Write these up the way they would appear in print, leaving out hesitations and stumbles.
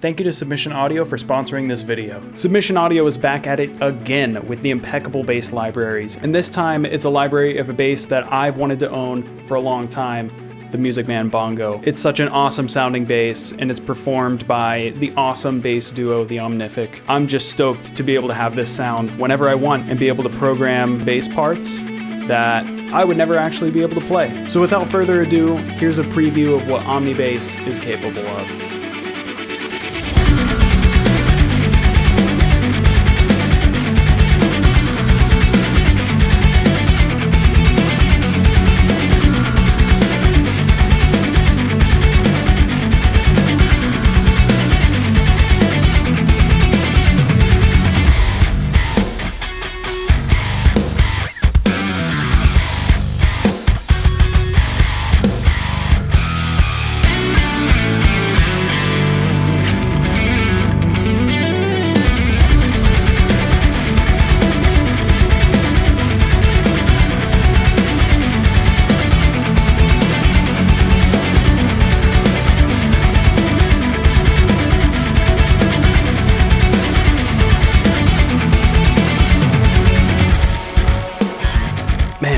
Thank you to SubMission Audio for sponsoring this video. SubMission Audio is back at it again with the impeccable bass libraries, and this time it's a library of a bass that I've wanted to own for a long time, the Music Man Bongo. It's such an awesome sounding bass, and it's performed by the awesome bass duo, the Omnific. I'm just stoked to be able to have this sound whenever I want and be able to program bass parts that I would never actually be able to play. So without further ado, here's a preview of what Omnibase is capable of.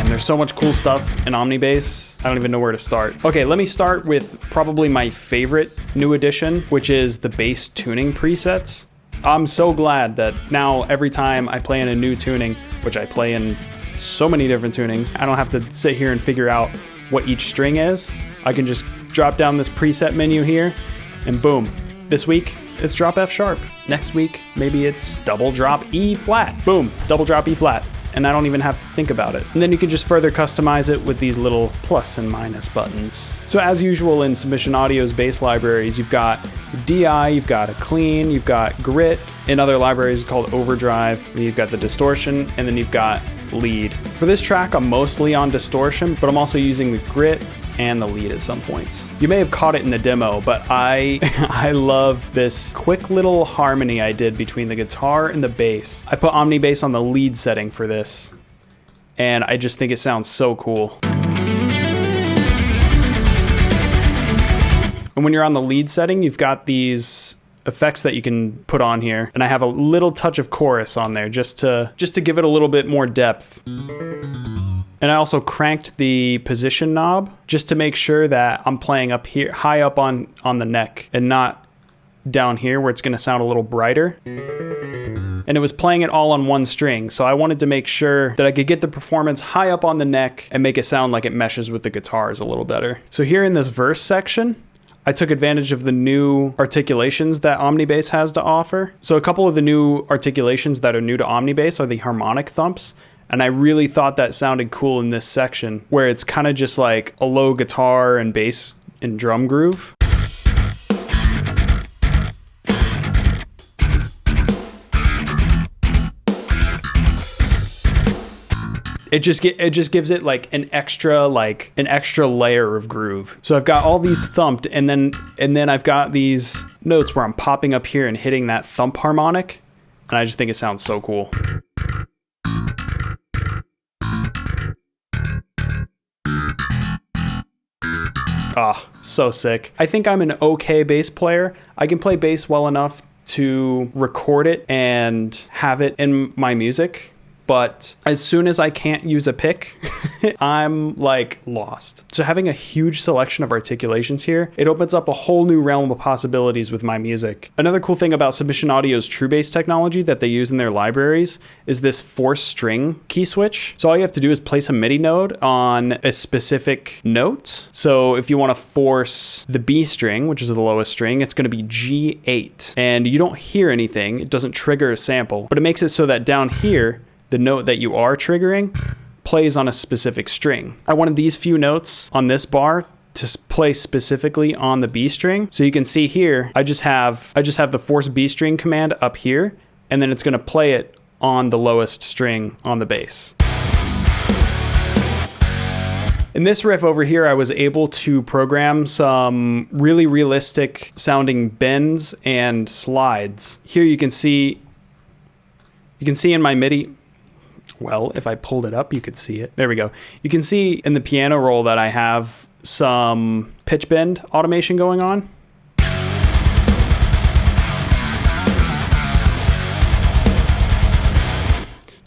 There's so much cool stuff in Omnibase, I don't even know where to start. Okay, let me start with probably my favorite new addition, which is the bass tuning presets. I'm so glad that now every time I play in a new tuning, which I play in so many different tunings, I don't have to sit here and figure out what each string is. I can just drop down this preset menu here, and boom. This week, it's drop F sharp. Next week, maybe it's double drop E flat. Boom, double drop E flat. And I don't even have to think about it. And then you can just further customize it with these little plus and minus buttons. So as usual in SubMission Audio's bass libraries, you've got DI, you've got a clean, you've got grit. In other libraries called overdrive, you've got the distortion, and then you've got lead. For this track, I'm mostly on distortion, but I'm also using the grit and the lead at some points. You may have caught it in the demo, but I love this quick little harmony I did between the guitar and the bass. I put OmniBass on the lead setting for this, and I just think it sounds so cool. And when you're on the lead setting, you've got these effects that you can put on here, and I have a little touch of chorus on there just to give it a little bit more depth. And I also cranked the position knob just to make sure that I'm playing up here, high up on the neck, and not down here where it's gonna sound a little brighter. And it was playing it all on one string, so I wanted to make sure that I could get the performance high up on the neck and make it sound like it meshes with the guitars a little better. So here in this verse section, I took advantage of the new articulations that Omnibase has to offer. So a couple of the new articulations that are new to Omnibase are the harmonic thumps. And I really thought that sounded cool in this section, where it's kind of just like a low guitar and bass and drum groove. It just gives it like an extra layer of groove. So I've got all these thumped, and then I've got these notes where I'm popping up here and hitting that thump harmonic, and I just think it sounds so cool. Ah, so sick. I think I'm an okay bass player. I can play bass well enough to record it and have it in my music. But as soon as I can't use a pick, I'm like lost. So having a huge selection of articulations here, it opens up a whole new realm of possibilities with my music. Another cool thing about SubMission Audio's true bass technology that they use in their libraries is this force string key switch. So all you have to do is place a MIDI node on a specific note. So if you want to force the B string, which is the lowest string, it's going to be G8. And you don't hear anything. It doesn't trigger a sample, but it makes it so that down here, the note that you are triggering plays on a specific string. I wanted these few notes on this bar to play specifically on the B string. So you can see here, I just have the force B string command up here, and then it's gonna play it on the lowest string on the bass. In this riff over here, I was able to program some really realistic sounding bends and slides. Here you can see in my MIDI, well, if I pulled it up, you could see it. There we go. You can see in the piano roll that I have some pitch bend automation going on.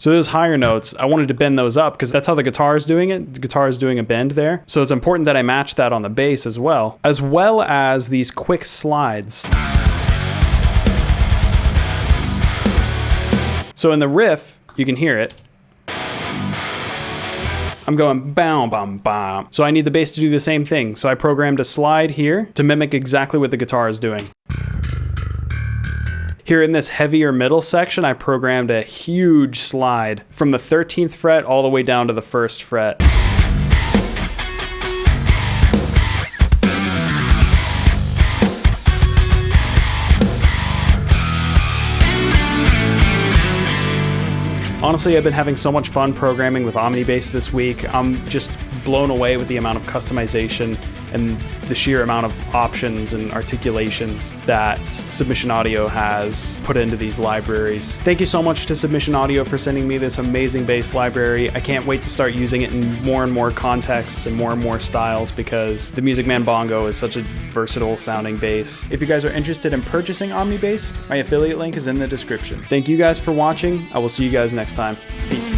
So those higher notes, I wanted to bend those up because that's how the guitar is doing it. The guitar is doing a bend there. So it's important that I match that on the bass as well as these quick slides. So in the riff, you can hear it. I'm going bam, bam, bam. So I need the bass to do the same thing. So I programmed a slide here to mimic exactly what the guitar is doing. Here in this heavier middle section, I programmed a huge slide from the 13th fret all the way down to the 1st fret. Honestly, I've been having so much fun programming with Omnibase this week. I'm just blown away with the amount of customization and the sheer amount of options and articulations that SubMission Audio has put into these libraries. Thank you so much to SubMission Audio for sending me this amazing bass library. I can't wait to start using it in more and more contexts and more styles because the Music Man Bongo is such a versatile sounding bass. If you guys are interested in purchasing Omnibase, my affiliate link is in the description. Thank you guys for watching. I will see you guys next time. Peace.